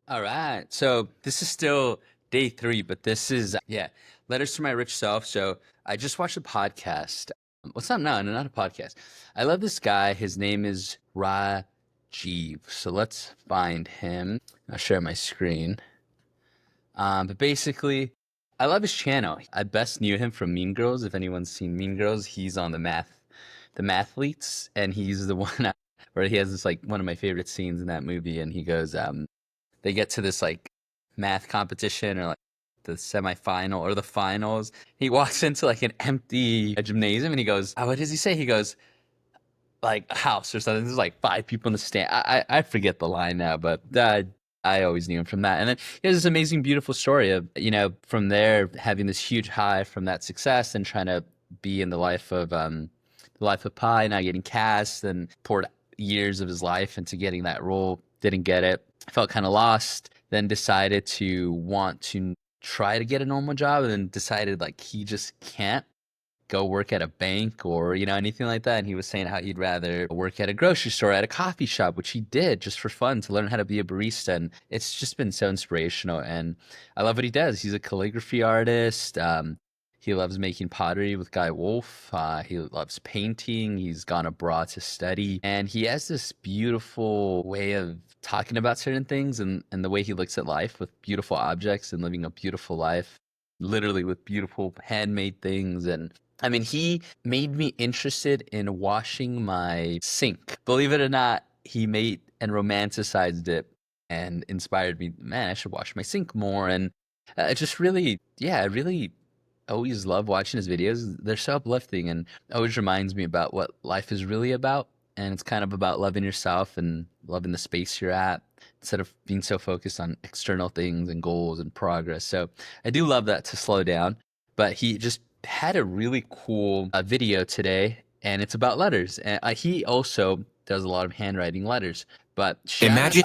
All right. So this is still day three, but this is, yeah, Letters to My Rich Self. So I just watched a podcast. What's up? No, not a podcast. I love this guy. His name is Rajeev. So let's find him. I'll share my screen. But basically, I love his channel. I best knew him from Mean Girls. If anyone's seen Mean Girls, he's on the mathletes, and he's the one where he has this like one of my favorite scenes in that movie, and he goes, they get to this like math competition or like the semifinal or the finals. He walks into like an empty gymnasium and he goes, what does he say? He goes, like a house or something. There's like five people in the stand. I forget the line now, but I always knew him from that. And then he has this amazing, beautiful story of, from there having this huge high from that success and trying to be in the life of Pi, not getting cast, and poured years of his life into getting that role, didn't get it, felt kind of lost, then decided to want to try to get a normal job, and then decided like he just can't go work at a bank or anything like that. And he was saying how he'd rather work at a grocery store, at a coffee shop, which he did just for fun to learn how to be a barista. And it's just been so inspirational, and I love what he does. He's a calligraphy artist. He loves making pottery with Guy Wolf. He loves painting. He's gone abroad to study, and he has this beautiful way of talking about certain things, and the way he looks at life with beautiful objects and living a beautiful life, literally with beautiful handmade things. And I mean, he made me interested in washing my sink. Believe it or not, he made and romanticized it and inspired me. Man, I should wash my sink more. And it just really, yeah, I really always love watching his videos. They're so uplifting and always reminds me about what life is really about. And it's kind of about loving yourself and loving the space you're at instead of being so focused on external things and goals and progress. So I do love that, to slow down. But he just had a really cool video today, and it's about letters. And he also does a lot of handwriting letters. But Imagine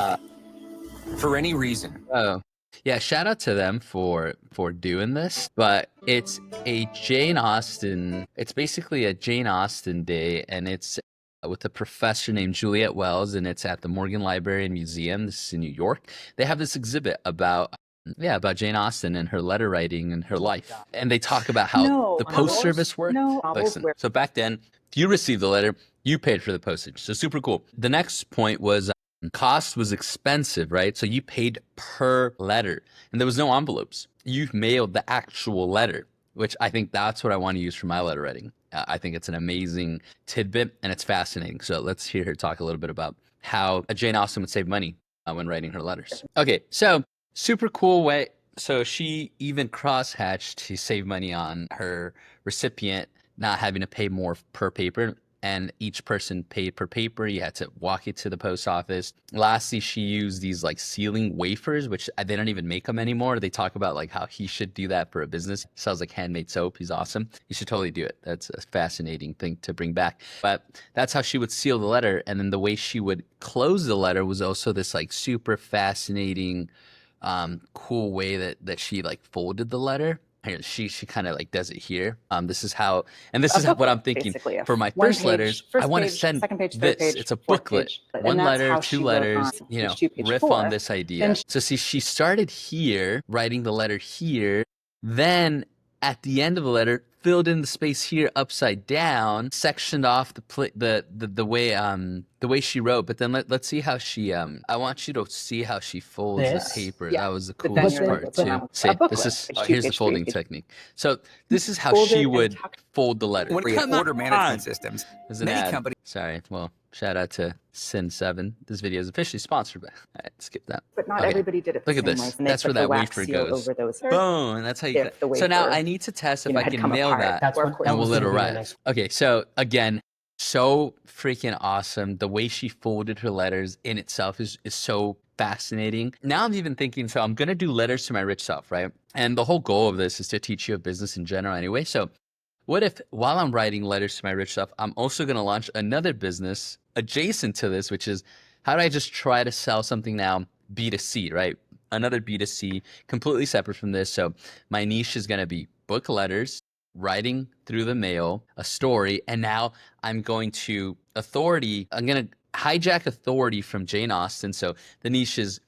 for any reason. oh, yeah, shout out to them for doing this. But it's a Jane Austen. It's basically a Jane Austen day, and it's with a professor named Juliet Wells, and it's at the Morgan Library and Museum. This is in New York. They have this exhibit about, yeah, about Jane Austen and her letter writing and her life. And they talk about how No, the post novels? service worked. No, novels Listen, were- so back then, if you received the letter, you paid for the postage. So super cool. The next point was cost was expensive, right? So you paid per letter, and there was no envelopes. You mailed the actual letter, which I think that's what I want to use for my letter writing. I think it's an amazing tidbit, and it's fascinating. So let's hear her talk a little bit about how Jane Austen would save money when writing her letters. Okay, so super cool way. So she even crosshatched to save money on her recipient not having to pay more per paper, and each person paid per paper. You had to walk it to the post office. Lastly, she used these like sealing wafers, which they don't even make them anymore. They talk about like how he should do that for a business. Sells like handmade soap. He's awesome. You should totally do it. That's a fascinating thing to bring back. But that's how she would seal the letter. And then the way she would close the letter was also this like super fascinating, cool way that she like folded the letter. Here, she kind of like does it here. This is how, and this is what I'm thinking for my first letters. I want to send this. It's a booklet, one letter, two letters. Riff on this idea. So see, she started here, writing the letter here, then at the end of the letter, filled in the space here upside down, sectioned off the way she wrote. But then let's see how she I want you to see how she folds the paper. That was the coolest part too. See, this is here's the folding technique. So this is how she would fold the letter. When it comes to order management systems, There's an many ad. companies. Sorry. Well, shout out to Sin7. This video is officially sponsored by. All right, skip that. But not Okay. everybody did it the Look at same this. way. And they That's put where the that wax wafer seal goes. over those. Boom, and that's how you. If the So now wafer, I need to test if I had can come nail apart. that, That's what- and that will was it gonna be the arrive? next- Okay, so again, so freaking awesome. The way she folded her letters in itself is so fascinating. Now I'm even thinking, so I'm gonna do letters to my rich self, right? And the whole goal of this is to teach you a business in general anyway. So what if while I'm writing letters to my rich self, I'm also gonna launch another business adjacent to this, which is how do I just try to sell something now B2C, right? Another B2C, completely separate from this. So my niche is gonna be book letters, writing through the mail, a story, and now I'm going to I'm gonna hijack authority from Jane Austen. So the niche is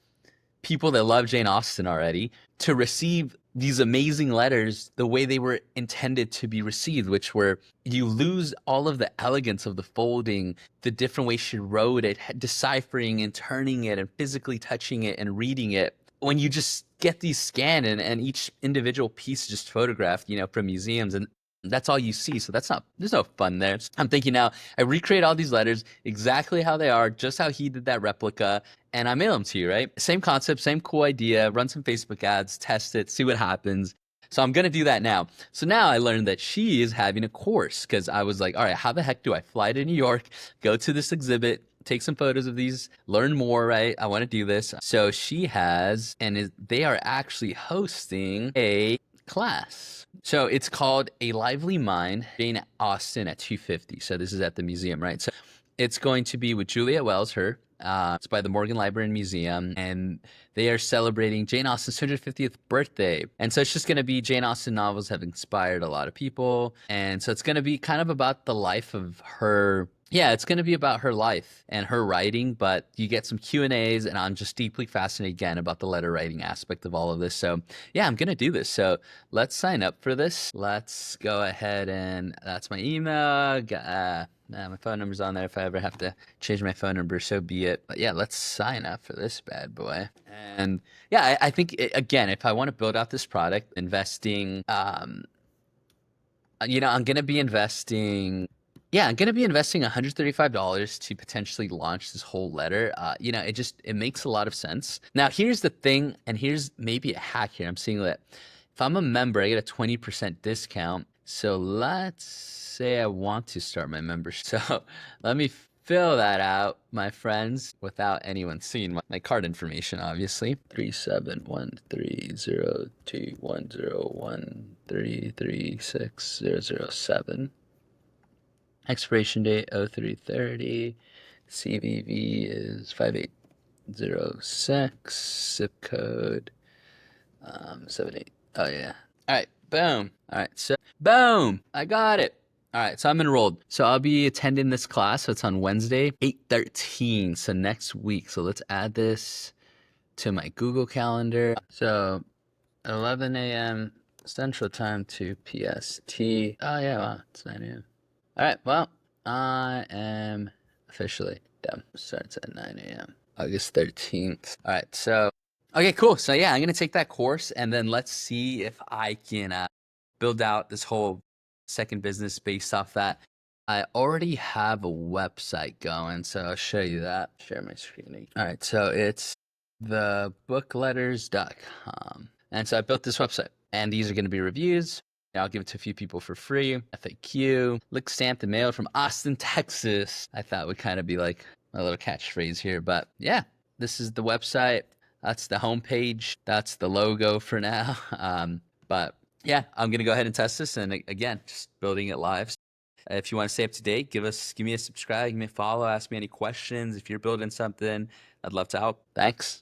people that love Jane Austen already to receive these amazing letters the way they were intended to be received, which were you lose all of the elegance of the folding, the different ways she wrote it, deciphering and turning it and physically touching it and reading it. When you just get these scanned and each individual piece just photographed, from museums, and that's all you see. So there's no fun there. I'm thinking now, I recreate all these letters exactly how they are, just how he did that replica, and I mail them to you, right? Same concept, same cool idea, run some Facebook ads, test it, see what happens. So I'm going to do that now. So now I learned that she is having a course because I was like, all right, how the heck do I fly to New York, go to this exhibit, take some photos of these, learn more, right? I want to do this. So she has, they are actually hosting a class. So it's called A Lively Mind, Jane Austen at 250. So this is at the museum, right? So it's going to be with Juliet Wells, it's by the Morgan Library and Museum, and they are celebrating Jane Austen's 250th birthday. And so it's just going to be Jane Austen novels have inspired a lot of people. And so it's going to be kind of about the life of her. Yeah, it's going to be about her life and her writing, but you get some Q&As, and I'm just deeply fascinated again about the letter writing aspect of all of this. So yeah, I'm going to do this. So let's sign up for this. Let's go ahead, and that's my email. My phone number's on there. If I ever have to change my phone number, so be it. But yeah, let's sign up for this bad boy. And yeah, I think, again, if I want to build out this product, investing, I'm going to be investing. Yeah, I'm going to be investing $135 to potentially launch this whole letter. It makes a lot of sense. Now, here's the thing, and here's maybe a hack here. I'm seeing that if I'm a member, I get a 20% discount. So let's say I want to start my membership. So let me fill that out, my friends, without anyone seeing my card information, obviously. 371302101336007. Expiration date 0330. CVV is 5806. Zip code 78. Oh yeah. All right. Boom. All right. So boom. I got it. All right. So I'm enrolled. So I'll be attending this class. So it's on Wednesday, 8/13. So next week. So let's add this to my Google Calendar. So 11 a.m. Central Time to PST. Oh yeah. Wow. It's 9 a.m. All right, well, I am officially done. Starts at 9 a.m. August 13th. All right, so, okay, cool. So yeah, I'm going to take that course, and then let's see if I can build out this whole second business based off that. I already have a website going, so I'll show you that. Share my screen. All right, so it's thebookletters.com. And so I built this website, and these are going to be reviews. I'll give it to a few people for free. FAQ, lick stamped and mailed from Austin, Texas. I thought would kind of be like a little catchphrase here, but yeah, this is the website. That's the homepage. That's the logo for now. But yeah, I'm gonna go ahead and test this, and again, just building it live. If you want to stay up to date, give me a subscribe, give me a follow, ask me any questions. If you're building something, I'd love to help. Thanks.